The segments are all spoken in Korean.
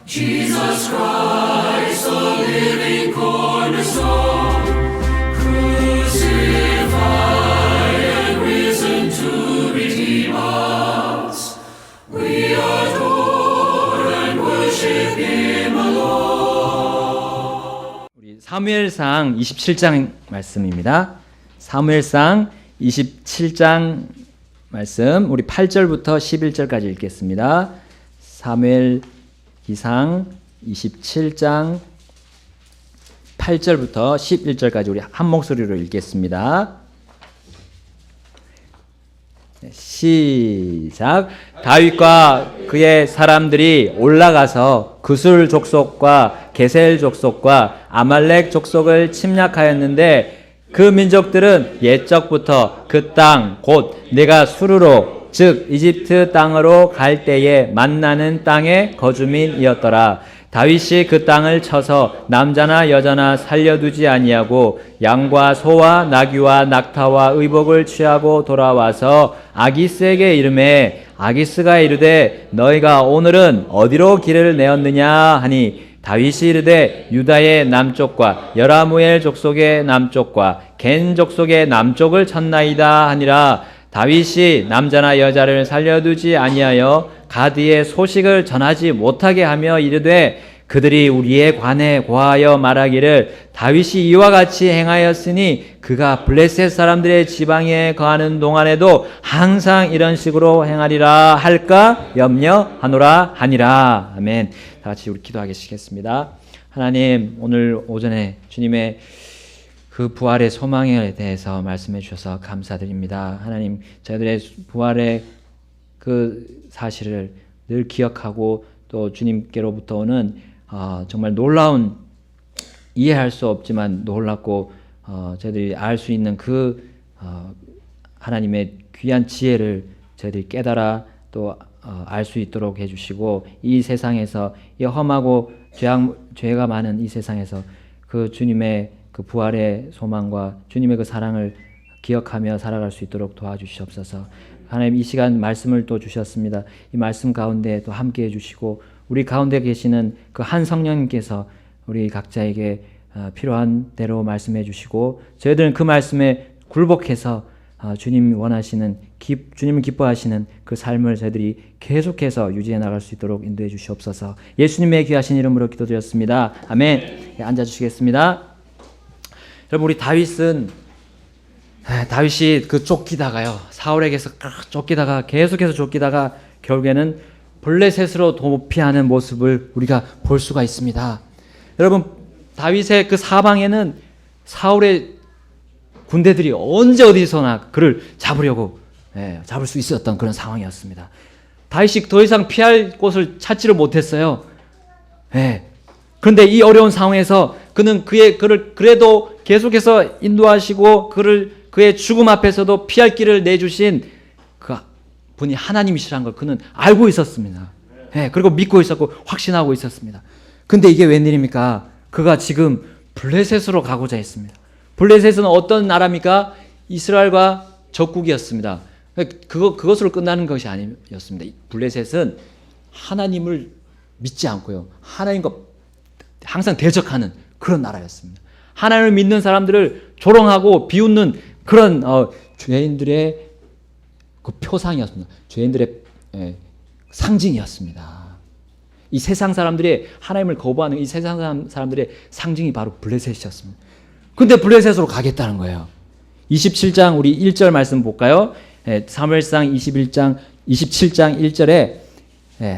Jesus Christ, the living cornerstone, crucified and risen to redeem us. We adore and worship Him alone. 우리 사무엘상 27장 말씀입니다. 사무엘상 27장 말씀, 우리 8절부터 11절까지 읽겠습니다. 사무엘기상 27장 8절부터 11절까지 우리 한 목소리로 읽겠습니다. 시작. 다윗과 그의 사람들이 올라가서 구술 족속과 게셀 족속과 아말렉 족속을 침략하였는데 그 민족들은 옛적부터 그 땅 곧 내가 수르로 즉 이집트 땅으로 갈 때에 만나는 땅의 거주민이었더라. 다윗이 그 땅을 쳐서 남자나 여자나 살려두지 아니하고 양과 소와 나귀와 낙타와 의복을 취하고 돌아와서 아기스에게 이르매 아기스가 이르되 너희가 오늘은 어디로 길을 내었느냐 하니 다윗이 이르되 유다의 남쪽과 여라무엘 족속의 남쪽과 겐 족속의 남쪽을 쳤나이다 하니라. 다윗이 남자나 여자를 살려두지 아니하여 가드의 소식을 전하지 못하게 하며 이르되 그들이 우리에 관해 고하여 말하기를 다윗이 이와 같이 행하였으니 그가 블레셋 사람들의 지방에 거하는 동안에도 항상 이런 식으로 행하리라 할까 염려하노라 하니라. 아멘. 다 같이 우리 기도하겠습니다. 하나님, 오늘 오전에 주님의 그 부활의 소망에 대해서 말씀해 주셔서 감사드립니다. 하나님, 저희들의 부활의 그 사실을 늘 기억하고 또 주님께로부터 오는 정말 놀라운, 이해할 수 없지만 놀랍고 저희들이 알 수 있는 그 하나님의 귀한 지혜를 저희들이 깨달아 또 알 수 있도록 해주시고, 이 세상에서 이 험하고 죄가 많은 이 세상에서 그 주님의 그 부활의 소망과 주님의 그 사랑을 기억하며 살아갈 수 있도록 도와주시옵소서. 하나님, 이 시간 말씀을 또 주셨습니다. 이 말씀 가운데 또 함께 해주시고 우리 가운데 계시는 그 한 성령님께서 우리 각자에게 필요한 대로 말씀해 주시고 저희들은 그 말씀에 굴복해서 주님이 원하시는 주님을 기뻐하시는 그 삶을 저희들이 계속해서 유지해 나갈 수 있도록 인도해 주시옵소서. 예수님의 귀하신 이름으로 기도드렸습니다. 아멘. 네, 앉아주시겠습니다. 여러분, 우리 다윗이 그 쫓기다가요, 사울에게서 쫓기다가 계속해서 쫓기다가 결국에는 블레셋으로 도피하는 모습을 우리가 볼 수가 있습니다. 여러분, 다윗의 그 사방에는 사울의 군대들이 언제 어디서나 그를 잡으려고 잡을 수 있었던 그런 상황이었습니다. 다윗이 더 이상 피할 곳을 찾지를 못했어요. 그런데 이 어려운 상황에서 그는 그를 그래도 계속해서 인도하시고 그의 죽음 앞에서도 피할 길을 내주신 그 분이 하나님이시라는 걸 그는 알고 있었습니다. 그리고 믿고 있었고 확신하고 있었습니다. 근데 이게 웬일입니까? 그가 지금 블레셋으로 가고자 했습니다. 블레셋은 어떤 나라입니까? 이스라엘과 적국이었습니다. 그것으로 끝나는 것이 아니었습니다. 블레셋은 하나님을 믿지 않고요, 하나님과 항상 대적하는 그런 나라였습니다. 하나님을 믿는 사람들을 조롱하고 비웃는 그런 죄인들의 그 표상이었습니다. 죄인들의 상징이었습니다. 이 세상 사람들이 하나님을 거부하는 이 세상 사람들의 상징이 바로 블레셋이었습니다. 근데 블레셋으로 가겠다는 거예요. 27장 우리 1절 말씀 볼까요? 사무엘상 27장 1절에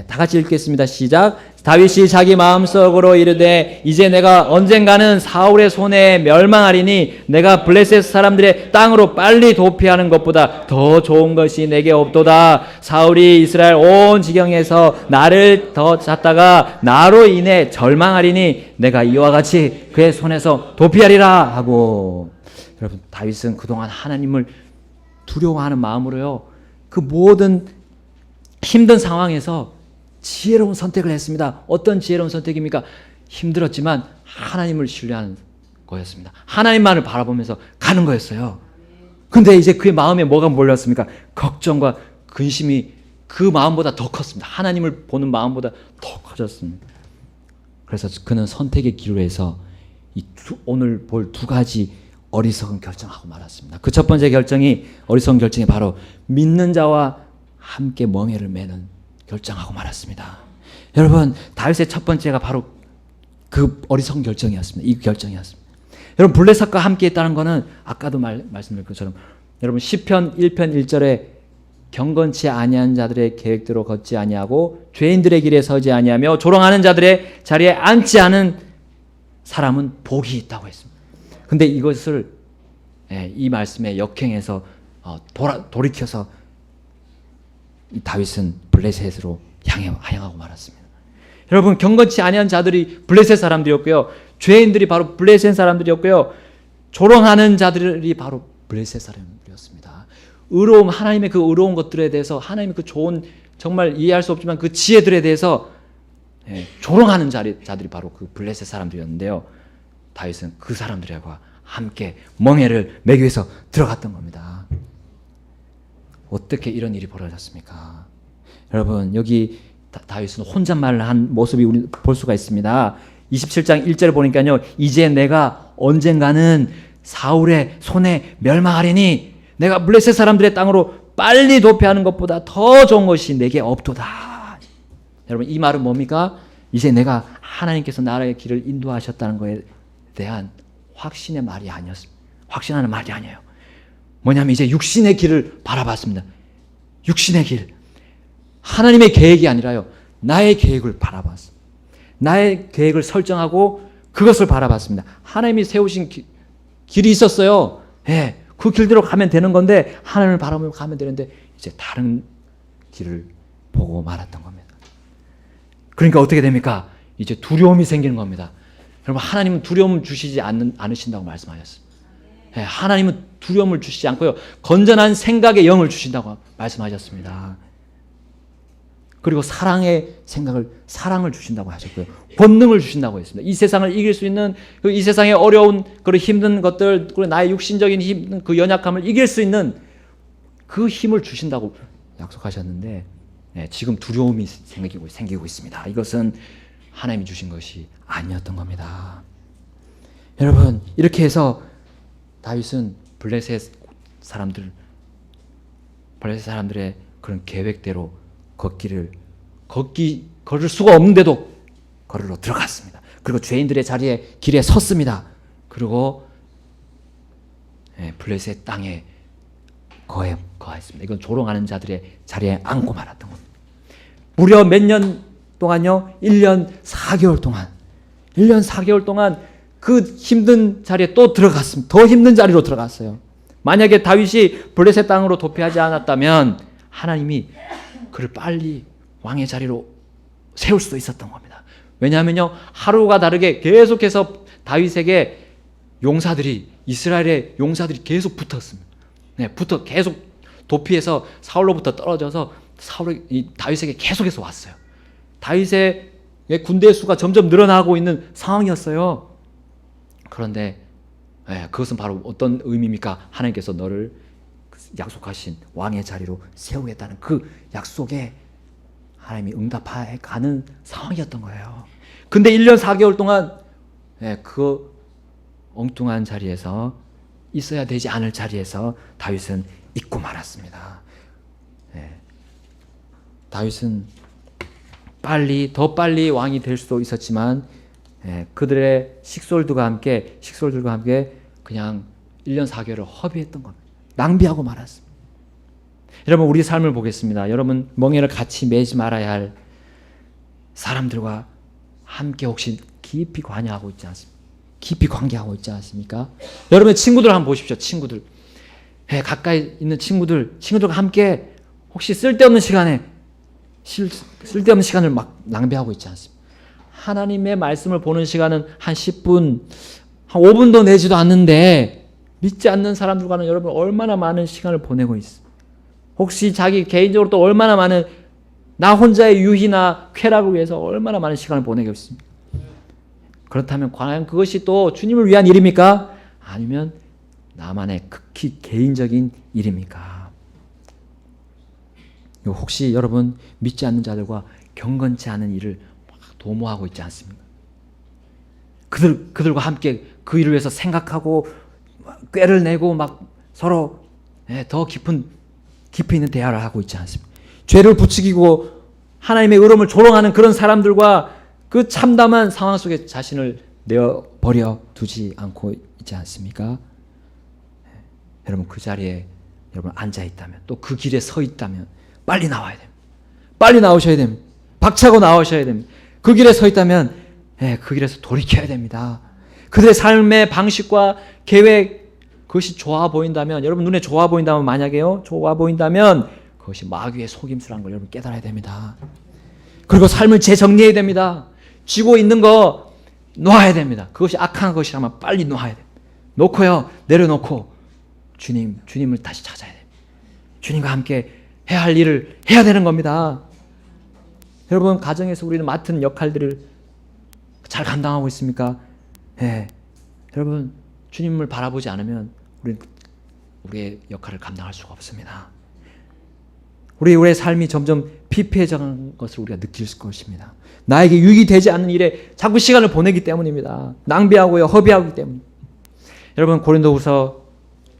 다 같이 읽겠습니다. 시작. 다윗이 자기 마음속으로 이르되 이제 내가 언젠가는 사울의 손에 멸망하리니 내가 블레셋 사람들의 땅으로 빨리 도피하는 것보다 더 좋은 것이 내게 없도다. 사울이 이스라엘 온 지경에서 나를 더 찾다가 나로 인해 절망하리니 내가 이와 같이 그의 손에서 도피하리라 하고. 여러분, 다윗은 그동안 하나님을 두려워하는 마음으로요, 그 모든 힘든 상황에서 지혜로운 선택을 했습니다. 어떤 지혜로운 선택입니까? 힘들었지만 하나님을 신뢰하는 거였습니다. 하나님만을 바라보면서 가는 거였어요. 근데 이제 그의 마음에 뭐가 몰렸습니까? 걱정과 근심이 그 마음보다 더 컸습니다. 하나님을 보는 마음보다 더 커졌습니다. 그래서 그는 선택의 기로 해서 오늘 볼 두 가지 어리석은 결정하고 말았습니다. 그 첫 번째 결정이, 어리석은 결정이 바로 믿는 자와 함께 멍에를 매는 결정하고 말았습니다. 여러분, 다윗의 첫 번째가 바로 그 어리석은 결정이었습니다. 이 결정이었습니다. 여러분, 블레셋과 함께 했다는 것은 아까도 말씀드린 것처럼 여러분 시편 1편 1절에 경건치 아니한 자들의 계획대로 걷지 아니하고 죄인들의 길에 서지 아니하며 조롱하는 자들의 자리에 앉지 않은 사람은 복이 있다고 했습니다. 근데 이것을 이 말씀에 역행해서 돌이켜서 다윗은 블레셋으로 향하고 말았습니다. 여러분, 경건치 아니한 자들이 블레셋 사람들이었고요, 죄인들이 바로 블레셋 사람들이었고요, 조롱하는 자들이 바로 블레셋 사람들이었습니다. 의로움, 하나님의 그 의로운 것들에 대해서, 하나님의 그 좋은, 정말 이해할 수 없지만 그 지혜들에 대해서 조롱하는 자들이 바로 그 블레셋 사람들이었는데요, 다윗은 그 사람들과 함께 멍에를 매기 위해서 들어갔던 겁니다. 어떻게 이런 일이 벌어졌습니까? 여러분, 여기 다윗은 혼잣말을 한 모습이 우리 볼 수가 있습니다. 27장 1절을 보니까요, 이제 내가 언젠가는 사울의 손에 멸망하리니 내가 블레셋 사람들의 땅으로 빨리 도피하는 것보다 더 좋은 것이 내게 없도다. 여러분, 이 말은 뭡니까? 이제 내가 하나님께서 나라의 길을 인도하셨다는 것에 대한 확신의 말이 아니었습니다. 확신하는 말이 아니에요. 뭐냐면 이제 육신의 길을 바라봤습니다. 육신의 길. 하나님의 계획이 아니라요, 나의 계획을 바라봤습니다. 나의 계획을 설정하고 그것을 바라봤습니다. 하나님이 세우신 길이 있었어요. 그 길대로 가면 되는 건데, 하나님을 바라보며 가면 되는데 이제 다른 길을 보고 말았던 겁니다. 그러니까 어떻게 됩니까? 이제 두려움이 생기는 겁니다. 여러분, 하나님은 두려움을 주시지 않으신다고 말씀하셨습니다. 하나님은 두려움을 주시지 않고요, 건전한 생각의 영을 주신다고 말씀하셨습니다. 그리고 사랑의 생각을, 사랑을 주신다고 하셨고요, 권능을 주신다고 했습니다. 이 세상을 이길 수 있는, 이 세상의 어려운 그런 힘든 것들, 그리고 나의 육신적인 힘든 그 연약함을 이길 수 있는 그 힘을 주신다고 약속하셨는데, 지금 두려움이 생기고 있습니다. 이것은 하나님이 주신 것이 아니었던 겁니다. 여러분, 이렇게 해서 다윗은 블레셋 사람들의 그런 계획대로 걸을 수가 없는데도 거리로 들어갔습니다. 그리고 죄인들의 길에 섰습니다. 그리고 블레셋 땅에 거했습니다. 이건 조롱하는 자들의 자리에 앉고 말았던 겁니다. 무려 몇 년 동안요? 1년 4개월 동안. 1년 4개월 동안 그 힘든 자리에 또 들어갔습니다. 더 힘든 자리로 들어갔어요. 만약에 다윗이 블레셋 땅으로 도피하지 않았다면 하나님이 그를 빨리 왕의 자리로 세울 수도 있었던 겁니다. 왜냐하면요, 하루가 다르게 계속해서 다윗에게 이스라엘의 용사들이 계속 붙었습니다. 계속 도피해서 사울로부터 떨어져서 다윗에게 계속해서 왔어요. 다윗의 군대 수가 점점 늘어나고 있는 상황이었어요. 그런데 그것은 바로 어떤 의미입니까? 하나님께서 너를 약속하신 왕의 자리로 세우겠다는 그 약속에 하나님이 응답해 가는 상황이었던 거예요. 근데 1년 4개월 동안 그 엉뚱한 자리에서, 있어야 되지 않을 자리에서 다윗은 있고 말았습니다. 다윗은 더 빨리 왕이 될 수도 있었지만 그들의 식솔들과 함께 그냥 1년 4개월을 허비했던 겁니다. 낭비하고 말았습니다. 여러분, 우리 삶을 보겠습니다. 여러분, 멍에를 같이 매지 말아야 할 사람들과 함께 혹시 깊이 관여하고 있지 않습니까? 깊이 관계하고 있지 않습니까? 여러분의 친구들 한번 보십시오. 친구들, 가까이 있는 친구들과 함께 혹시 쓸데없는 시간을 막 낭비하고 있지 않습니까? 하나님의 말씀을 보는 시간은 한 10분, 한 5분도 내지도 않는데 믿지 않는 사람들과는 여러분 얼마나 많은 시간을 보내고 있습니까? 혹시 자기 개인적으로 또 얼마나 많은, 나 혼자의 유희나 쾌락을 위해서 얼마나 많은 시간을 보내고 있습니까? 그렇다면 과연 그것이 또 주님을 위한 일입니까? 아니면 나만의 극히 개인적인 일입니까? 혹시 여러분 믿지 않는 자들과 경건치 않은 일을 막 도모하고 있지 않습니까? 그들과 함께 그 일을 위해서 생각하고 꾀를 내고 막 서로 더 깊이 있는 대화를 하고 있지 않습니까? 죄를 부추기고 하나님의 의로움을 조롱하는 그런 사람들과 그 참담한 상황 속에 자신을 내어버려 두지 않고 있지 않습니까? 여러분 그 자리에 여러분 앉아 있다면, 또 그 길에 서 있다면 빨리 나와야 됩니다. 빨리 나오셔야 됩니다. 박차고 나오셔야 됩니다. 그 길에 서 있다면 그 길에서 돌이켜야 됩니다. 그들의 삶의 방식과 계획, 그것이 좋아 보인다면, 여러분 눈에 좋아 보인다면, 만약에요 좋아 보인다면 그것이 마귀의 속임수라는 걸 여러분 깨달아야 됩니다. 그리고 삶을 재정리해야 됩니다. 쥐고 있는 거 놓아야 됩니다. 그것이 악한 것이라면 빨리 놓아야 됩니다. 놓고요, 내려놓고 주님을 다시 찾아야 됩니다. 주님과 함께 해야 할 일을 해야 되는 겁니다. 여러분 가정에서 우리는 맡은 역할들을 잘 감당하고 있습니까? 여러분 주님을 바라보지 않으면 우리는 우리의 역할을 감당할 수가 없습니다. 우리의 삶이 점점 피폐해져가는 것을 우리가 느낄 것입니다. 나에게 유익이 되지 않는 일에 자꾸 시간을 보내기 때문입니다. 낭비하고요, 허비하기 때문에. 여러분 고린도후서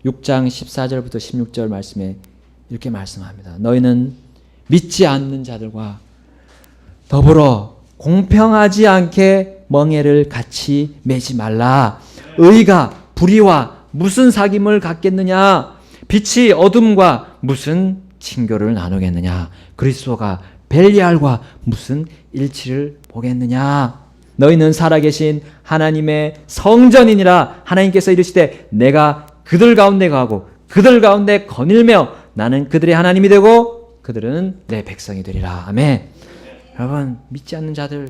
6장 14절부터 16절 말씀에 이렇게 말씀합니다. 너희는 믿지 않는 자들과 더불어 공평하지 않게 멍에를 같이 매지 말라. 의가 불의와 무슨 사귐을 갖겠느냐? 빛이 어둠과 무슨 친교를 나누겠느냐? 그리스도가 벨리알과 무슨 일치를 보겠느냐? 너희는 살아계신 하나님의 성전이니라. 하나님께서 이르시되 내가 그들 가운데 거하고 그들 가운데 거닐며 나는 그들의 하나님이 되고 그들은 내 백성이 되리라. 아멘. 여러분 믿지 않는 자들,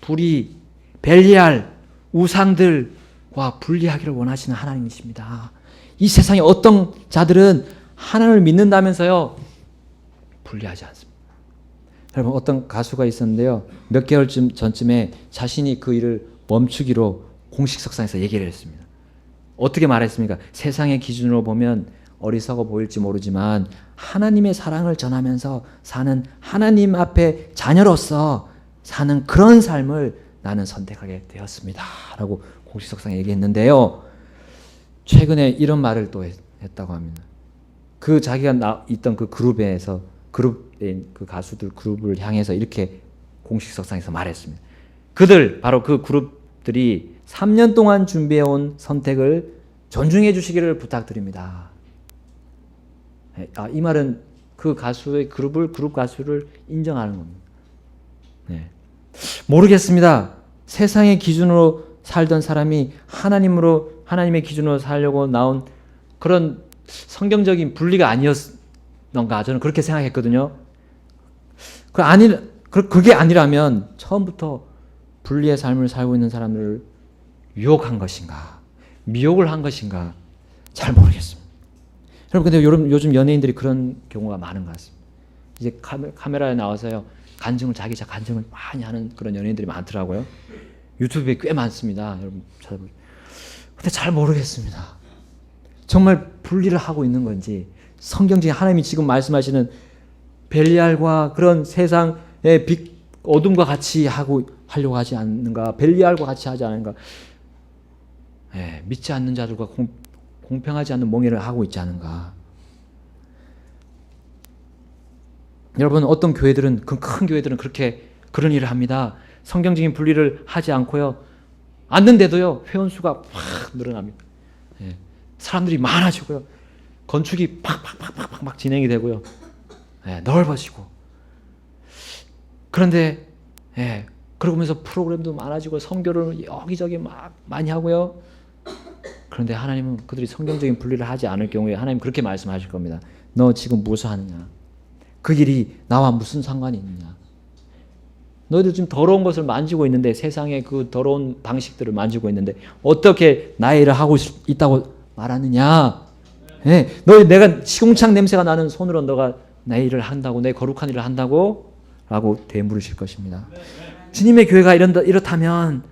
불의, 벨리알, 우상들과 분리하기를 원하시는 하나님이십니다. 이 세상에 어떤 자들은 하나님을 믿는다면서요 분리하지 않습니다. 여러분 어떤 가수가 있었는데요, 몇 개월 전쯤에 자신이 그 일을 멈추기로 공식 석상에서 얘기를 했습니다. 어떻게 말했습니까? 세상의 기준으로 보면 어리석어 보일지 모르지만 하나님의 사랑을 전하면서 사는, 하나님 앞에 자녀로서 사는 그런 삶을 나는 선택하게 되었습니다 라고 공식 석상에 얘기했는데요, 최근에 이런 말을 또 했다고 합니다. 그 자기가 있던 그 그룹에 그 가수들 그룹을 향해서 이렇게 공식 석상에서 말했습니다. 바로 그 그룹들이 3년 동안 준비해온 선택을 존중해 주시기를 부탁드립니다. 이 말은 그 가수의 그룹 가수를 인정하는 겁니다. 모르겠습니다. 세상의 기준으로 살던 사람이 하나님의 기준으로 살려고 나온 그런 성경적인 분리가 아니었던가, 저는 그렇게 생각했거든요. 그게 아니라면 처음부터 분리의 삶을 살고 있는 사람들을 유혹한 것인가, 미혹을 한 것인가 잘 모르겠습니다. 여러분 근데 요즘 연예인들이 그런 경우가 많은 것 같습니다. 이제 카메라에 나와서요 자기 간증을 많이 하는 그런 연예인들이 많더라고요. 유튜브에 꽤 많습니다. 여러분 찾아보세요. 근데 잘 모르겠습니다. 정말 분리를 하고 있는 건지, 성경적인 하나님이 지금 말씀하시는 벨리알과 그런 세상의 빛 어둠과 같이 하려고 하지 않는가, 벨리알과 같이 하지 않는가, 믿지 않는 자들과 공평하지 않는 멍에를 하고 있지 않은가. 여러분 어떤 교회들은, 큰 교회들은 그런 일을 합니다. 성경적인 분리를 하지 않고요, 않는데도요 회원수가 확 늘어납니다. 사람들이 많아지고요, 건축이 팍팍팍팍 진행이 되고요, 넓어지고. 그런데 그러면서 프로그램도 많아지고 선교를 여기저기 막 많이 하고요. 그런데 하나님은 그들이 성경적인 분리를 하지 않을 경우에 하나님 그렇게 말씀하실 겁니다. 너 지금 무엇을 하느냐? 그 일이 나와 무슨 상관이 있느냐? 너희들 지금 더러운 것을 만지고 있는데, 세상의 그 더러운 방식들을 만지고 있는데 어떻게 나의 일을 하고 있다고 말하느냐? 내가 시궁창 냄새가 나는 손으로 너가 내 일을 한다고, 내 거룩한 일을 한다고? 라고 되물으실 것입니다. 주님의 교회가 이렇다면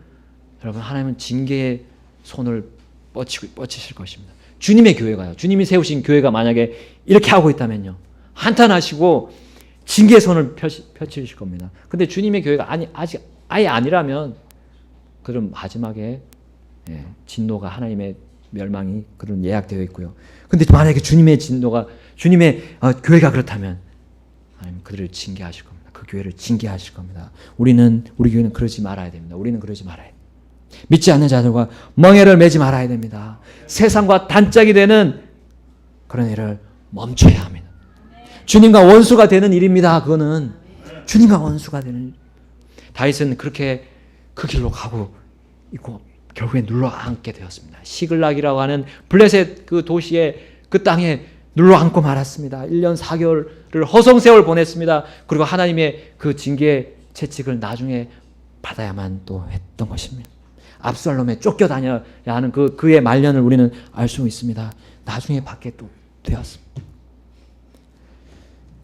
여러분 하나님은 징계의 손을 뻗치실 것입니다. 주님의 교회가요, 주님이 세우신 교회가 만약에 이렇게 하고 있다면요, 한탄하시고 징계의 손을 펼치실 겁니다. 근데 주님의 교회가 아직 아예 아니라면 그럼 마지막에 진노가 하나님의 멸망이 그런 예약되어 있고요. 근데 만약에 주님의 교회가 그렇다면 하나님 그들을 징계하실 겁니다. 그 교회를 징계하실 겁니다. 우리 교회는 그러지 말아야 됩니다. 우리는 그러지 말아야 됩니다. 믿지 않는 자들과 멍에를 매지 말아야 됩니다. 세상과 단짝이 되는 그런 일을 멈춰야 합니다. 주님과 원수가 되는 일입니다. 그거는 주님과 원수가 되는 일. 다윗은 그렇게 그 길로 가고 있고 결국에 눌러앉게 되었습니다. 시글락이라고 하는 블레셋 그 도시의 그 땅에 눌러앉고 말았습니다. 1년 4개월을 허송세월 보냈습니다. 그리고 하나님의 그 징계 채찍을 나중에 받아야만 또 했던 것입니다. 압살롬에 쫓겨다녀야 하는 그의 말년을 우리는 알 수 있습니다. 나중에 받게 또 되었습니다.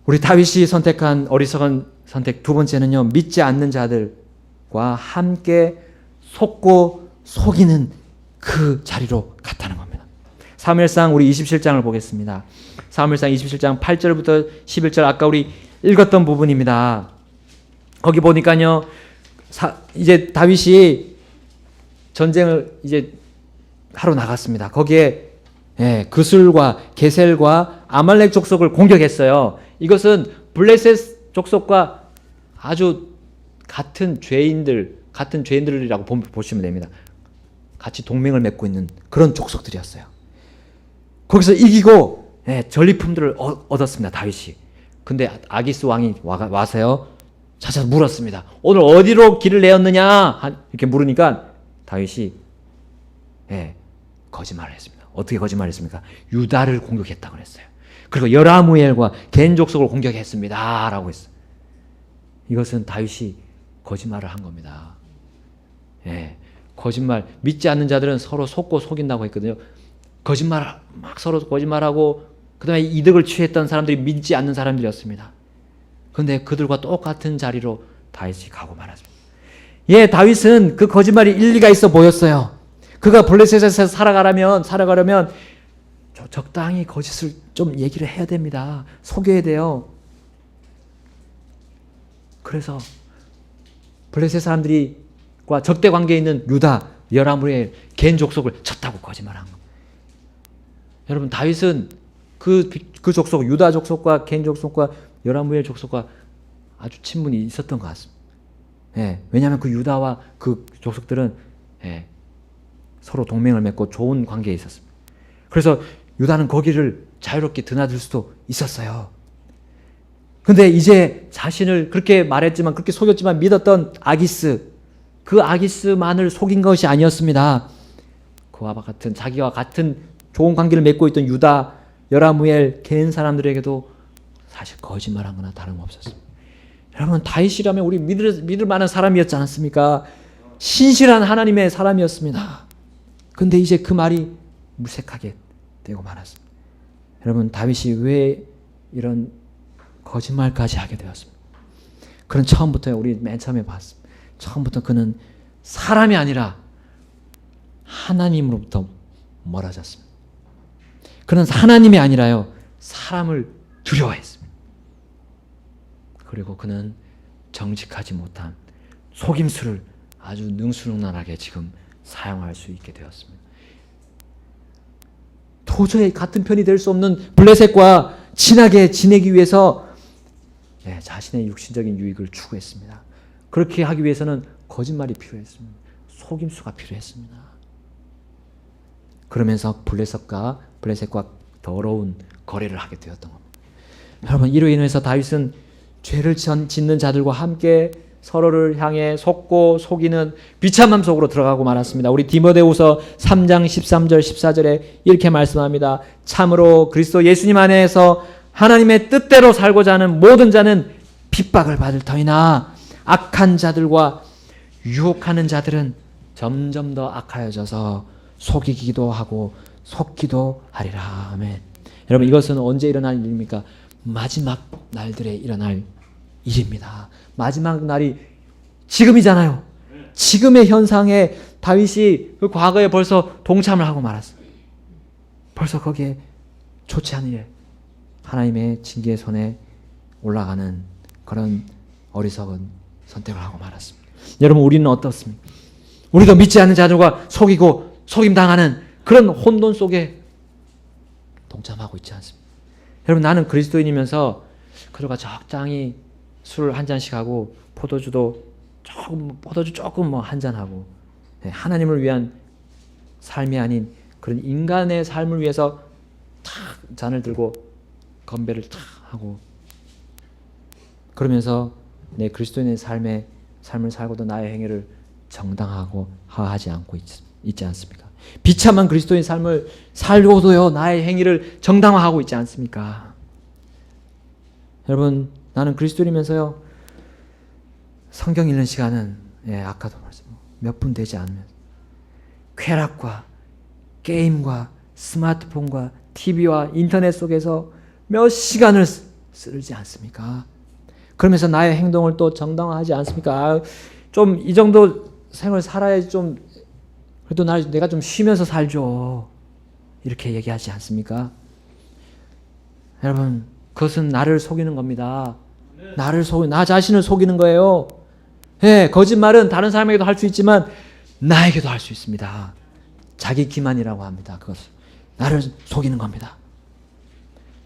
우리 다윗이 선택한 어리석은 선택 두 번째는요, 믿지 않는 자들과 함께 속고 속이는 그 자리로 갔다는 겁니다. 사무엘상 우리 27장을 보겠습니다. 사무엘상 27장 8절부터 11절 아까 우리 읽었던 부분입니다. 거기 보니까요, 이제 다윗이 전쟁을 이제 하러 나갔습니다. 거기에 그술과 게셀과 아말렉 족속을 공격했어요. 이것은 블레셋 족속과 아주 같은 죄인들이라고 보시면 됩니다. 같이 동맹을 맺고 있는 그런 족속들이었어요. 거기서 이기고 전리품들을 얻었습니다. 다윗이. 근데 아기스 왕이 와서요, 찾아서 물었습니다. 오늘 어디로 길을 내었느냐? 이렇게 물으니까 다윗이 거짓말을 했습니다. 어떻게 거짓말했습니까? 유다를 공격했다고 했어요. 그리고 여라무엘과 겐 족속을 공격했습니다 라고 했어요. 이것은 다윗이 거짓말을 한 겁니다. 거짓말, 믿지 않는 자들은 서로 속고 속인다고 했거든요. 막 서로 거짓말하고 그 다음에 이득을 취했던 사람들이 믿지 않는 사람들이었습니다. 그런데 그들과 똑같은 자리로 다윗이 가고 말았습니다. 다윗은 그 거짓말이 일리가 있어 보였어요. 그가 블레셋에서 살아가려면 적당히 거짓을 좀 얘기를 해야 됩니다. 속여야 돼요. 그래서 블레셋 사람들과 적대 관계에 있는 유다, 여라무엘, 겐 족속을 쳤다고 거짓말한 겁니다. 여러분, 다윗은 그 족속, 유다 족속과 겐 족속과 여라무엘 족속과 아주 친분이 있었던 것 같습니다. 왜냐하면 그 유다와 그 족속들은 서로 동맹을 맺고 좋은 관계에 있었습니다. 그래서 유다는 거기를 자유롭게 드나들 수도 있었어요. 근데 이제 자신을 그렇게 말했지만, 그렇게 속였지만 믿었던 그 아기스만을 속인 것이 아니었습니다. 그와 같은, 자기와 같은 좋은 관계를 맺고 있던 유다, 여라무엘, 겐 사람들에게도 사실 거짓말한 거나 다름없었습니다. 여러분, 다윗이라면 우리 믿을 만한 사람이었지 않았습니까? 신실한 하나님의 사람이었습니다. 근데 이제 그 말이 무색하게 되고 말았습니다. 여러분, 다윗이 왜 이런 거짓말까지 하게 되었습니까? 그는 처음부터, 우리 맨 처음에 봤습니다. 처음부터 그는 사람이 아니라 하나님으로부터 멀어졌습니다. 그는 하나님이 아니라요, 사람을 두려워했습니다. 그리고 그는 정직하지 못한 속임수를 아주 능수능란하게 지금 사용할 수 있게 되었습니다. 도저히 같은 편이 될 수 없는 블레셋과 친하게 지내기 위해서 자신의 육신적인 유익을 추구했습니다. 그렇게 하기 위해서는 거짓말이 필요했습니다. 속임수가 필요했습니다. 그러면서 블레셋과 더러운 거래를 하게 되었던 겁니다. 여러분, 이로 인해서 다윗은 죄를 짓는 자들과 함께 서로를 향해 속고 속이는 비참함 속으로 들어가고 말았습니다. 우리 디모데후서 3장 13절 14절에 이렇게 말씀합니다. 참으로 그리스도 예수님 안에서 하나님의 뜻대로 살고자 하는 모든 자는 핍박을 받을 터이나 악한 자들과 유혹하는 자들은 점점 더 악하여져서 속이기도 하고 속기도 하리라. 아멘. 여러분, 이것은 언제 일어날 일입니까? 마지막 날들에 일어날 일입니다. 마지막 날이 지금이잖아요. 지금의 현상에 다윗이 그 과거에 벌써 동참을 하고 말았어요. 벌써 거기에 좋지 않은 일, 하나님의 징계의 손에 올라가는 그런 어리석은 선택을 하고 말았습니다. 여러분, 우리는 어떻습니까? 우리도 믿지 않는 자들과 속이고 속임당하는 그런 혼돈 속에 동참하고 있지 않습니까? 여러분, 나는 그리스도인이면서 그들과 적당히 술 한 잔씩 하고 포도주 조금 뭐 한 잔 하고, 하나님을 위한 삶이 아닌 그런 인간의 삶을 위해서 탁 잔을 들고 건배를 탁 하고, 그러면서 내 그리스도인의 삶을 살고도 나의 행위를 정당하고 하지 않고 있지 않습니까? 비참한 그리스도인 삶을 살고도요 나의 행위를 정당화하고 있지 않습니까? 여러분, 나는 그리스도인이면서요 성경 읽는 시간은 아까도 말씀 몇 분 되지 않으면 쾌락과 게임과 스마트폰과 TV와 인터넷 속에서 몇 시간을 쓰지 않습니까? 그러면서 나의 행동을 또 정당화하지 않습니까? 좀 이 정도 생을 살아야지 좀 그래도 내가 좀 쉬면서 살죠. 이렇게 얘기하지 않습니까? 여러분, 그것은 나를 속이는 겁니다. 나 자신을 속이는 거예요. 거짓말은 다른 사람에게도 할 수 있지만 나에게도 할 수 있습니다. 자기 기만이라고 합니다. 그것을 나를 속이는 겁니다.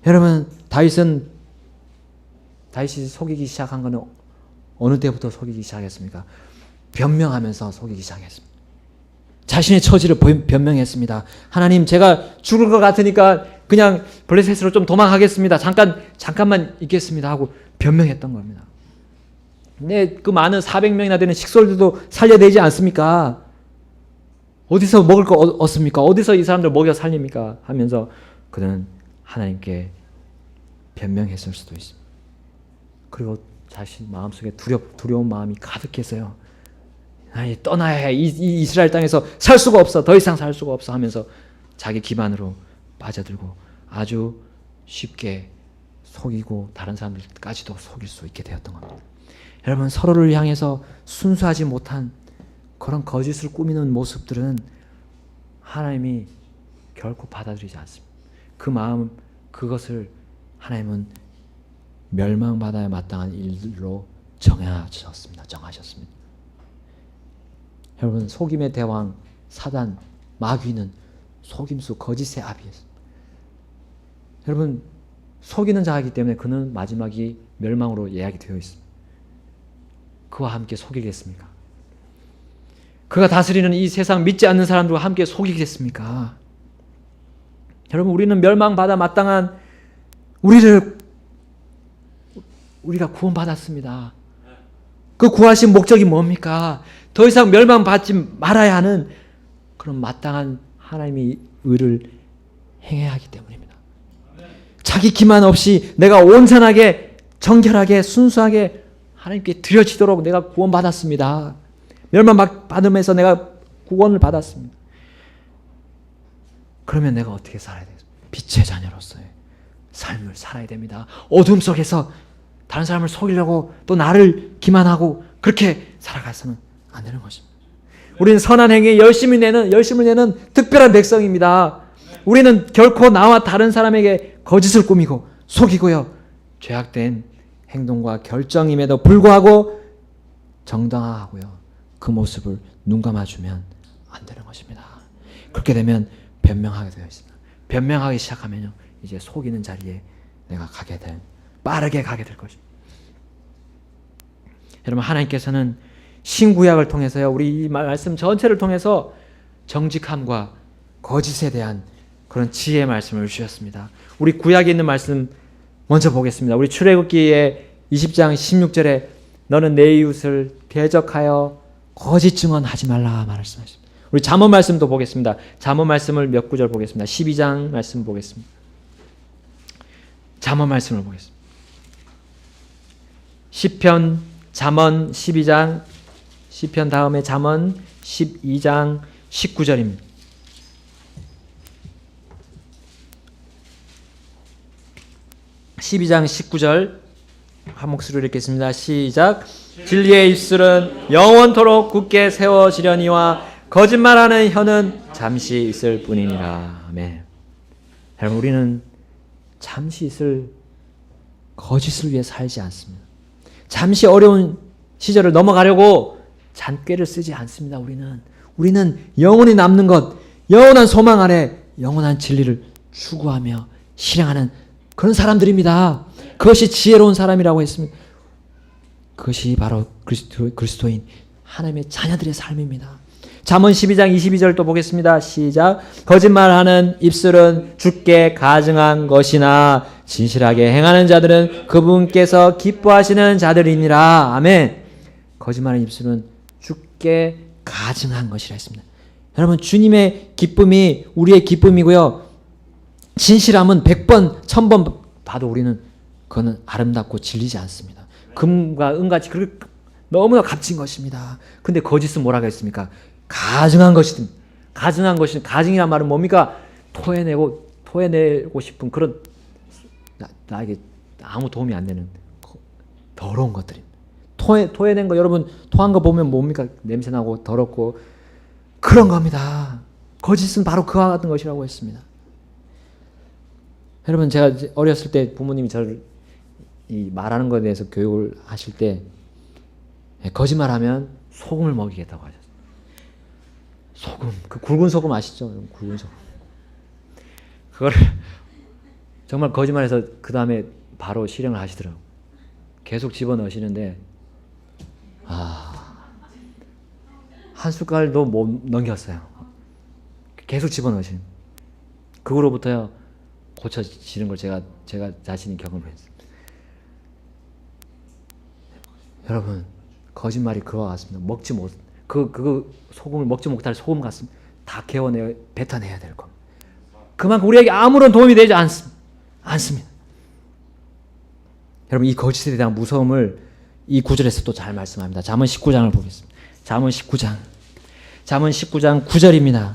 여러분, 다윗이 속이기 시작한 것은 어느 때부터 속이기 시작했습니까? 변명하면서 속이기 시작했습니다. 자신의 처지를 변명했습니다. 하나님, 제가 죽을 것 같으니까 그냥 블레셋으로 좀 도망가겠습니다. 잠깐만 있겠습니다 하고 변명했던 겁니다. 근데 그 많은 400명이나 되는 식솔들도 살려내지 않습니까? 어디서 먹을 거 얻습니까? 어디서 이 사람들 먹여 살립니까? 하면서 그는 하나님께 변명했을 수도 있습니다. 그리고 자신 마음속에 두려운 마음이 가득했어요. 아니, 떠나야 해. 이 이스라엘 땅에서 살 수가 없어. 더 이상 살 수가 없어 하면서 자기 기만으로 빠져들고 아주 쉽게 속이고 다른 사람들까지도 속일 수 있게 되었던 겁니다. 여러분, 서로를 향해서 순수하지 못한 그런 거짓을 꾸미는 모습들은 하나님이 결코 받아들이지 않습니다. 그 마음, 그것을 하나님은 멸망받아야 마땅한 일로 정하셨습니다. 여러분, 속임의 대왕 사단 마귀는 속임수 거짓의 아비였습니다. 여러분, 속이는 자이기 때문에 그는 마지막이 멸망으로 예약이 되어 있습니다. 그와 함께 속이겠습니까? 그가 다스리는 이 세상 믿지 않는 사람들과 함께 속이겠습니까? 여러분, 우리는 멸망받아 마땅한 우리가 구원받았습니다. 그 구하신 목적이 뭡니까? 더 이상 멸망받지 말아야 하는 그런 마땅한 하나님의 의를 행해야 하기 때문입니다. 자기 기만 없이 내가 온전하게 정결하게 순수하게 하나님께 드려지도록 내가 구원받았습니다. 멸망받으면서 내가 구원을 받았습니다. 그러면 내가 어떻게 살아야 돼요? 빛의 자녀로서의 삶을 살아야 됩니다. 어둠 속에서 다른 사람을 속이려고 또 나를 기만하고 그렇게 살아가서는 안 되는 것입니다. 우리는 선한 행위에 열심을 내는 특별한 백성입니다. 우리는 결코 나와 다른 사람에게 거짓을 꾸미고 속이고요. 죄악된 행동과 결정임에도 불구하고 정당화하고요. 그 모습을 눈감아주면 안 되는 것입니다. 그렇게 되면 변명하게 되어 있습니다. 변명하기 시작하면요, 이제 속이는 자리에 내가 빠르게 가게 될 것입니다. 여러분, 하나님께서는 신구약을 통해서요, 우리 이 말씀 전체를 통해서 정직함과 거짓에 대한 그런 지혜의 말씀을 주셨습니다. 우리 구약에 있는 말씀 먼저 보겠습니다. 우리 출애굽기의 20장 16절에 너는 내 이웃을 대적하여 거짓 증언하지 말라 말씀하십니다. 우리 잠언 말씀도 보겠습니다. 잠언 말씀을 몇 구절 보겠습니다. 12장 말씀 보겠습니다. 잠언 말씀을 보겠습니다. 시편 잠언 12장, 시편 다음에 잠언 12장 19절입니다. (12장 19절) 한 목소리로 읽겠습니다. 시작. 진리의 입술은 영원토록 굳게 세워지려니와 거짓말하는 혀는 잠시 있을 뿐이니라. 아멘. 여러분, 우리는 잠시 있을 거짓을 위해 살지 않습니다. 잠시 어려운 시절을 넘어가려고 잔꾀를 쓰지 않습니다. 우리는 영원히 남는 것, 영원한 소망 아래 영원한 진리를 추구하며 실행하는 그런 사람들입니다. 그것이 지혜로운 사람이라고 했습니다. 그것이 바로 그리스도인 하나님의 자녀들의 삶입니다. 잠언 12장 22절 또 보겠습니다. 시작. 거짓말하는 입술은 주께 가증한 것이나 진실하게 행하는 자들은 그분께서 기뻐하시는 자들이니라. 아멘. 거짓말하는 입술은 주께 가증한 것이라 했습니다. 여러분, 주님의 기쁨이 우리의 기쁨이고요. 진실함은 100번, 1000번 봐도 우리는 그거는 아름답고 질리지 않습니다. 금과 은같이 너무나 값진 것입니다. 근데 거짓은 뭐라고 했습니까? 가증한 것이든, 가증이란 말은 뭡니까? 토해내고 싶은 그런, 나에게 아무 도움이 안 되는 더러운 것들입니다. 토해낸 거, 여러분, 토한 거 보면 뭡니까? 냄새나고 더럽고 그런 겁니다. 거짓은 바로 그와 같은 것이라고 했습니다. 여러분, 제가 어렸을 때 부모님이 저를 이 말하는 것에 대해서 교육을 하실 때 거짓말하면 소금을 먹이겠다고 하셨어요. 소금, 그 굵은 소금 아시죠? 굵은 소금. 그거를 정말 거짓말해서 그 다음에 바로 실행을 하시더라고요. 계속 집어넣으시는데 한 숟갈도 못 넘겼어요. 계속 집어넣으시는. 그거로부터요 고쳐지는 걸 제가 자신이 경험을 했어요. 여러분, 거짓말이 그와 같습니다. 그 소금을 먹지 못할 소금 같습니다. 다 개워내어 뱉어내야 될 겁니다. 그만큼 우리에게 아무런 도움이 되지 않습니다. 여러분, 이 거짓에 대한 무서움을 이 구절에서 또 잘 말씀합니다. 잠언 19장을 보겠습니다. 잠언 19장 9절입니다.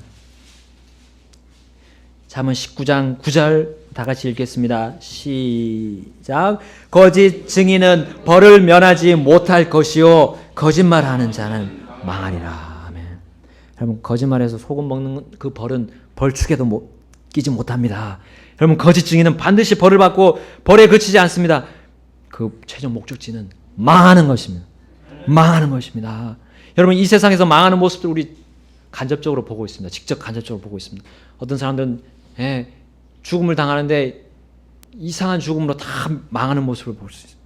잠언 19장 9절 다 같이 읽겠습니다. 시작. 거짓 증인은 벌을 면하지 못할 것이요 거짓말하는 자는 망하리라. 아멘. 여러분, 거짓말해서 소금 먹는 그 벌은 벌축에도 끼지 못합니다. 여러분, 거짓 증인은 반드시 벌을 받고 벌에 그치지 않습니다. 그 최종 목적지는 망하는 것입니다. 망하는 것입니다. 여러분, 이 세상에서 망하는 모습들 우리 간접적으로 보고 있습니다. 직접 간접적으로 보고 있습니다. 어떤 사람들은 죽음을 당하는데 이상한 죽음으로 다 망하는 모습을 볼 수 있습니다.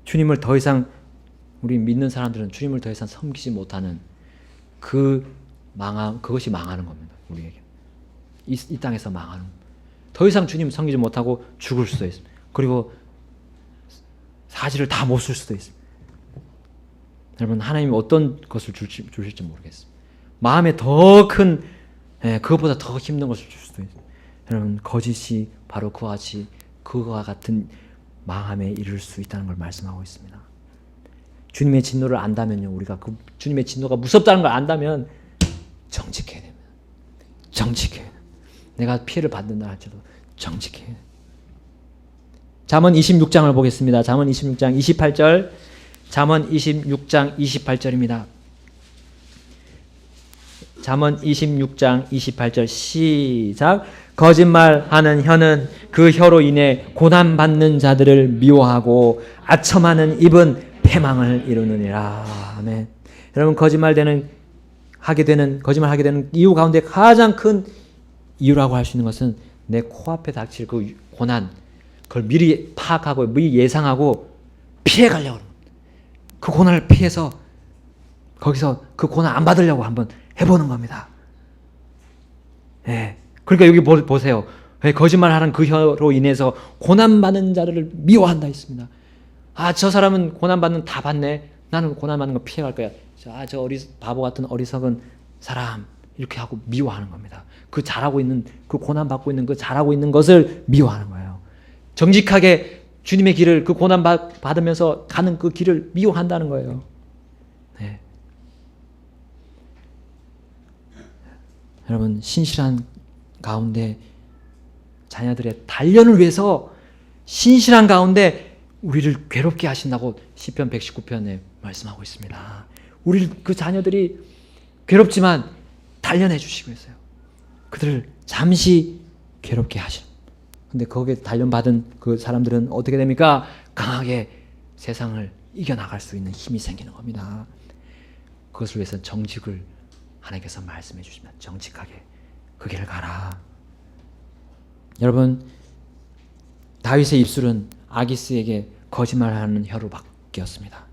주님을 더 이상, 우리 믿는 사람들은 주님을 더 이상 섬기지 못하는 그것이 망하는 겁니다. 우리에게 이 땅에서 망하는, 더 이상 주님 섬기지 못하고 죽을 수도 있습니다. 그리고 사지를 다 못 쓸 수도 있습니다. 여러분, 하나님이 어떤 것을 주실지 모르겠습니다. 마음에 더 큰, 그것보다 더 힘든 것을 줄 수도 있습니다. 여러분, 거짓이 바로 그와 같은 망함에 이를 수 있다는 걸 말씀하고 있습니다. 주님의 진노를 안다면요, 우리가 그 주님의 진노가 무섭다는 걸 안다면 정직해야 됩니다. 정직해야 됩니다. 내가 피해를 받는다 할지라도 정직해야 됩니다. 잠언 26장을 보겠습니다. 잠언 26장 28절. 잠언 26장 28절입니다. 잠언 26장 28절 시작. 거짓말하는 혀는 그 혀로 인해 고난받는 자들을 미워하고 아첨하는 입은 패망을 이루느니라. 아멘. 여러분, 거짓말하게 되는 이유 가운데 가장 큰 이유라고 할 수 있는 것은 내 코앞에 닥칠 그 고난, 그걸 미리 파악하고 미리 예상하고 피해가려고 합니다. 그 고난을 피해서 거기서 그 고난 안 받으려고 한번 해보는 겁니다. 그러니까 여기 보세요. 거짓말하는 그 혀로 인해서 고난받는 자를 미워한다 했습니다. 저 사람은 고난받는 다 받네. 나는 고난받는 거 피해갈 거야. 저 바보 같은 어리석은 사람, 이렇게 하고 미워하는 겁니다. 그 잘하고 있는, 그 고난받고 있는 그 잘하고 있는 것을 미워하는 거예요. 정직하게 주님의 길을, 그 고난 받으면서 가는 그 길을 미워한다는 거예요. 여러분, 신실한 가운데 자녀들의 단련을 위해서 신실한 가운데 우리를 괴롭게 하신다고 시편 119편에 말씀하고 있습니다. 그 자녀들이 괴롭지만 단련해 주시고 있어요. 그들을 잠시 괴롭게 하시는, 근데 거기에 단련받은 그 사람들은 어떻게 됩니까? 강하게 세상을 이겨나갈 수 있는 힘이 생기는 겁니다. 그것을 위해서 정직을 하나님께서 말씀해 주십니다. 정직하게 그 길을 가라. 여러분, 다윗의 입술은 아기스에게 거짓말하는 혀로 바뀌었습니다.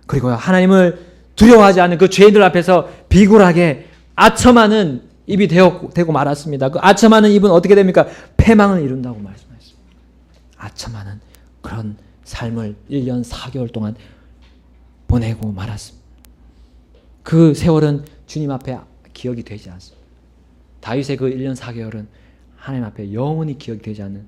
그리고 하나님을 두려워하지 않는 그 죄인들 앞에서 비굴하게 아첨하는 입이 되고 말았습니다. 그 아첨하는 입은 어떻게 됩니까? 패망을 이룬다고 말씀하셨습니다. 아첨하는 그런 삶을 1년 4개월 동안 보내고 말았습니다. 그 세월은 주님 앞에 기억이 되지 않습니다. 다윗의 그 1년 4개월은 하나님 앞에 영원히 기억이 되지 않는,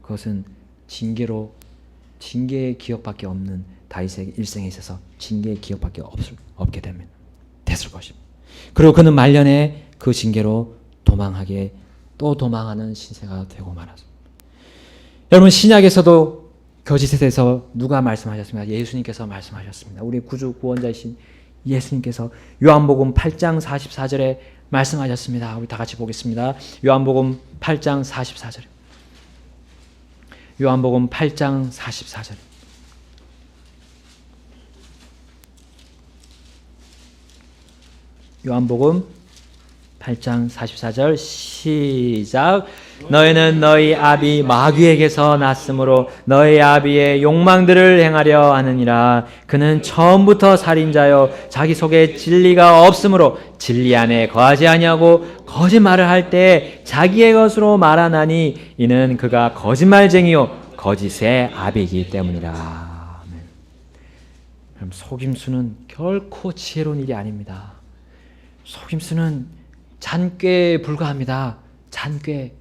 그것은 징계의 기억밖에 없는 다윗의 일생에 있어서 징계의 기억밖에 없게 됐을 것입니다. 그리고 그는 말년에 그 징계로 도망하게 또 도망하는 신세가 되고 말았습니다. 여러분, 신약에서도 거짓에 대해서 누가 말씀하셨습니까? 예수님께서 말씀하셨습니다. 우리 구주 구원자이신 예수님께서 요한복음 8장 44절에 말씀하셨습니다. 우리 다 같이 보겠습니다. 요한복음 8장 44절. 요한복음 8장 44절. 요한복음 8장 44절 시작. 너희는 너희 아비 마귀에게서 났으므로 너희 아비의 욕망들을 행하려 하느니라. 그는 처음부터 살인자요 자기 속에 진리가 없으므로 진리 안에 거하지 아니하고 거짓말을 할 때 자기의 것으로 말하나니 이는 그가 거짓말쟁이요 거짓의 아비이기 때문이라. 그럼 속임수는 결코 지혜로운 일이 아닙니다. 속임수는 잔꾀에 불과합니다. 잔꾀.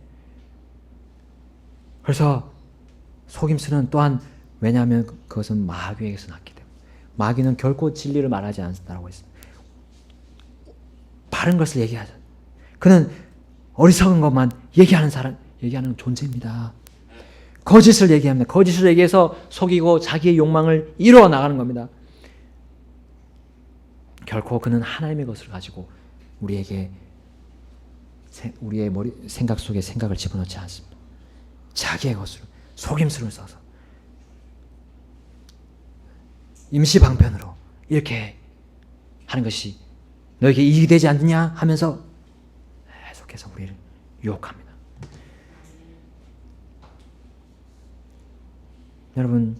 그래서 속임수는 또한, 왜냐하면 그것은 마귀에게서 났기 때문에. 마귀는 결코 진리를 말하지 않는다고 했습니다. 바른 것을 얘기하죠. 그는 어리석은 것만 얘기하는 존재입니다. 거짓을 얘기합니다. 거짓을 얘기해서 속이고 자기의 욕망을 이루어 나가는 겁니다. 결코 그는 하나님의 것을 가지고 우리의 생각 속에 생각을 집어넣지 않습니다. 자기의 것으로 속임수를 써서 임시방편으로 이렇게 하는 것이 너에게 이익이 되지 않느냐 하면서 계속해서 우리를 유혹합니다. 여러분,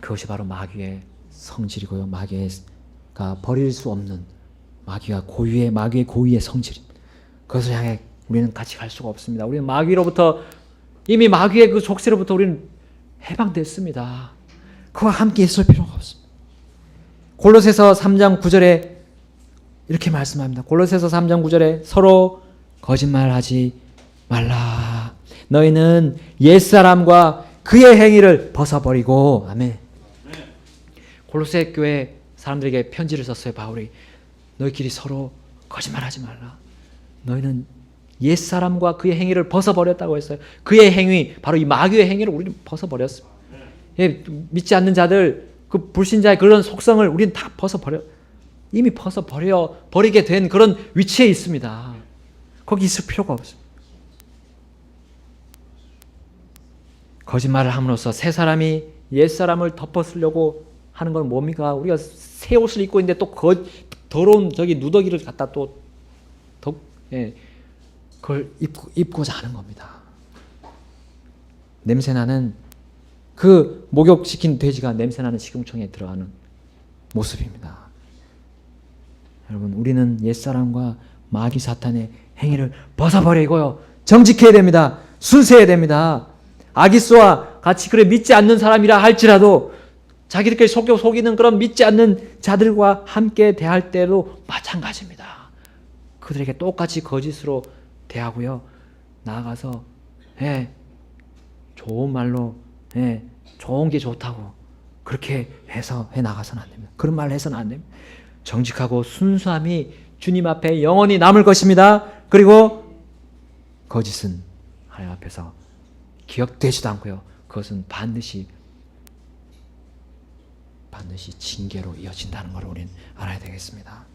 그것이 바로 마귀의 성질이고요. 마귀가 버릴 수 없는 마귀의 고유의 성질입니다. 그것을 향해 우리는 같이 갈 수가 없습니다. 우리는 마귀로부터, 이미 마귀의 그 속세로부터 우리는 해방됐습니다. 그와 함께 있을 필요가 없습니다. 골로새서 3장 9절에 이렇게 말씀합니다. 골로새서 3장 9절에 서로 거짓말하지 말라. 너희는 옛사람과 그의 행위를 벗어버리고. 아멘. 골로새 교회 사람들에게 편지를 썼어요. 바울이. 너희끼리 서로 거짓말하지 말라. 너희는 옛사람과 그의 행위를 벗어버렸다고 했어요. 그의 행위, 바로 이 마귀의 행위를 우리는 벗어버렸습니다. 예, 믿지 않는 자들, 그 불신자의 그런 속성을 우리는 다 이미 버리게 된 그런 위치에 있습니다. 거기 있을 필요가 없습니다. 거짓말을 함으로써 새 사람이 옛 사람을 덮어쓰려고 하는 건 뭡니까? 우리가 새 옷을 입고 있는데 또 더러운 저기 누더기를 갖다 그걸 입고자 하는 겁니다. 냄새나는 그 목욕시킨 돼지가 냄새나는 식용청에 들어가는 모습입니다. 여러분, 우리는 옛사람과 마귀 사탄의 행위를 벗어버리고요. 정직해야 됩니다. 순수해야 됩니다. 아기스와 같이 그래 믿지 않는 사람이라 할지라도 자기들끼리 속이는 그런 믿지 않는 자들과 함께 대할 때도 마찬가지입니다. 그들에게 똑같이 거짓으로 대하고요. 나아가서 좋은 말로 좋은 게 좋다고 그렇게 해서 나가서는 안 됩니다. 그런 말을 해서는 안 됩니다. 정직하고 순수함이 주님 앞에 영원히 남을 것입니다. 그리고 거짓은 하나님 앞에서 기억되지도 않고요. 그것은 반드시 징계로 이어진다는 걸 우리는 알아야 되겠습니다.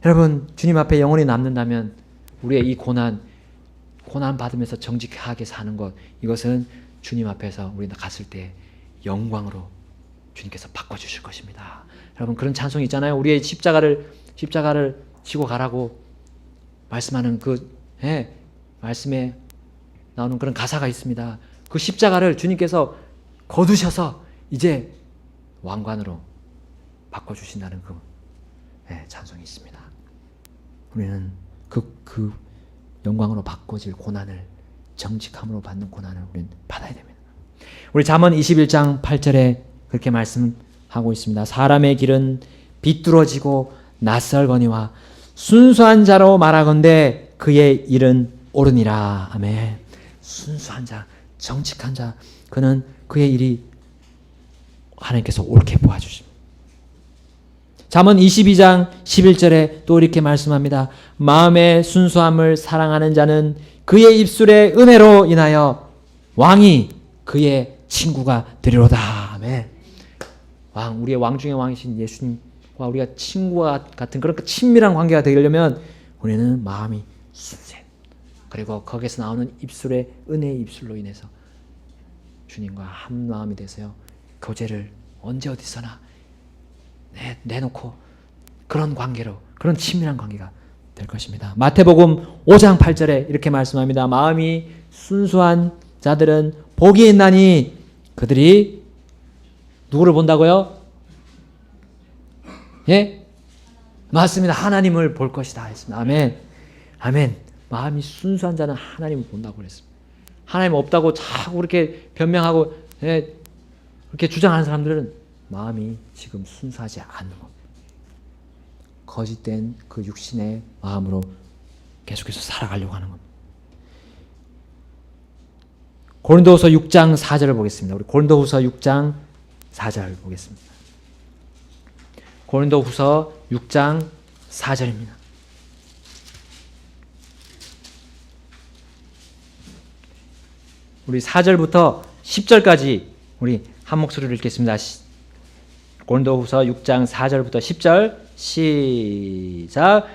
여러분, 주님 앞에 영원히 남는다면 우리의 이 고난 받으면서 정직하게 사는 것, 이것은 주님 앞에서 우리가 갔을 때 영광으로 주님께서 바꿔주실 것입니다. 여러분, 그런 찬송이 있잖아요. 우리의 십자가를 지고 가라고 말씀하는 말씀에 나오는 그런 가사가 있습니다. 그 십자가를 주님께서 거두셔서 이제 왕관으로 바꿔주신다는 찬송이 있습니다. 우리는 그 영광으로 바꿔질 고난을, 정직함으로 받는 고난을 우리는 받아야 됩니다. 우리 잠언 21장 8절에 그렇게 말씀하고 있습니다. 사람의 길은 비뚤어지고 낯설거니와 순수한 자로 말하건대 그의 일은 옳으니라. 아멘. 순수한 자, 정직한 자, 그는 그의 일이 하나님께서 옳게 보아주십니다. 잠언 22장 11절에 또 이렇게 말씀합니다. 마음의 순수함을 사랑하는 자는 그의 입술의 은혜로 인하여 왕이 그의 친구가 되리로다. 아멘. 우리의 왕 중의 왕이신 예수님과 우리가 친구와 같은 그런 친밀한 관계가 되려면 우리는 마음이 순수해. 그리고 거기에서 나오는 입술의 은혜의 입술로 인해서 주님과 한 마음이 돼서요, 교제를 언제 어디서나 내놓고 그런 관계로, 그런 친밀한 관계가 될 것입니다. 마태복음 5장 8절에 이렇게 말씀합니다. 마음이 순수한 자들은 복이 있나니 그들이 누구를 본다고요? 예? 맞습니다. 하나님을 볼 것이다 했습니다. 아멘. 아멘. 마음이 순수한 자는 하나님을 본다고 그랬습니다. 하나님 없다고 자꾸 그렇게 변명하고 그렇게 주장하는 사람들은 마음이 지금 순수하지 않는 겁니다. 거짓된 그 육신의 마음으로 계속해서 살아가려고 하는 겁니다. 고린도후서 6장 4절을 보겠습니다. 우리 고린도후서 6장 4절 보겠습니다. 고린도후서 6장 4절입니다. 우리 4절부터 10절까지 우리 한 목소리로 읽겠습니다. 고린도후서 6장 4절부터 10절 시작.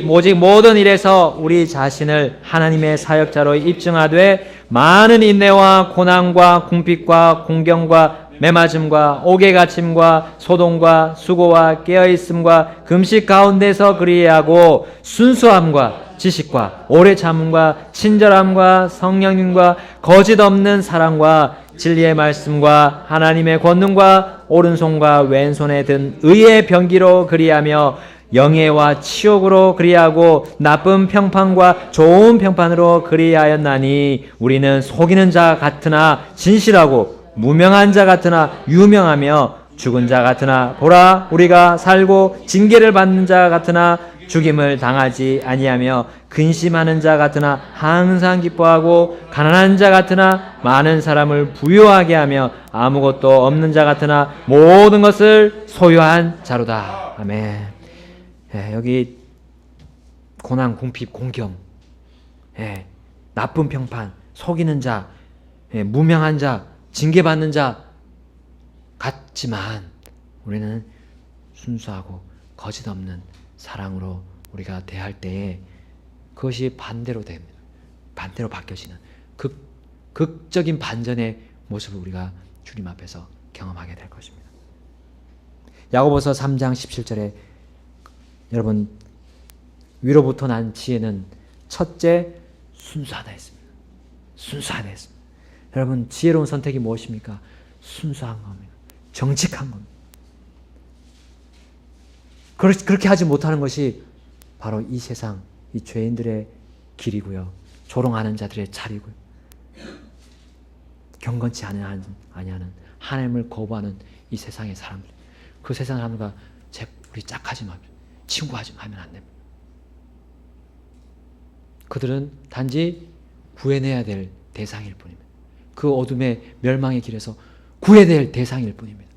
오직 모든 일에서 우리 자신을 하나님의 사역자로 입증하되 많은 인내와 고난과 궁핍과 공경과 매맞음과 옥에 갇힘과 소동과 수고와 깨어있음과 금식 가운데서 그리하고 순수함과 지식과 오래 참음과 친절함과 성령님과 거짓 없는 사랑과 진리의 말씀과 하나님의 권능과 오른손과 왼손에 든 의의 병기로 그리하며 영예와 치욕으로 그리하고 나쁜 평판과 좋은 평판으로 그리하였나니 우리는 속이는 자 같으나 진실하고 무명한 자 같으나 유명하며 죽은 자 같으나 보라 우리가 살고 징계를 받는 자 같으나 죽임을 당하지 아니하며 근심하는 자 같으나 항상 기뻐하고 가난한 자 같으나 많은 사람을 부유하게 하며 아무것도 없는 자 같으나 모든 것을 소유한 자로다. 아멘. 여기 고난, 궁핍, 공경, 나쁜 평판, 속이는 자, 무명한 자, 징계받는 자 같지만 우리는 순수하고 거짓 없는 사랑으로 우리가 대할 때에 그것이 반대로 됩니다. 반대로 바뀌어지는 극적인 반전의 모습을 우리가 주님 앞에서 경험하게 될 것입니다. 야고보서 3장 17절에 여러분 위로부터 난 지혜는 첫째 순수하다 했습니다. 순수하다 했습니다. 여러분 지혜로운 선택이 무엇입니까? 순수한 겁니다. 정직한 겁니다. 그렇게 하지 못하는 것이 바로 이 세상, 이 죄인들의 길이고요. 조롱하는 자들의 자리고요. 경건치 아니하는 하나님을 거부하는 이 세상의 사람들. 그 세상 사람들과 우리 짝하지 맙시다. 친구하지 하면 안 됩니다. 그들은 단지 구해내야 될 대상일 뿐입니다. 그 어둠의 멸망의 길에서 구해야 될 대상일 뿐입니다.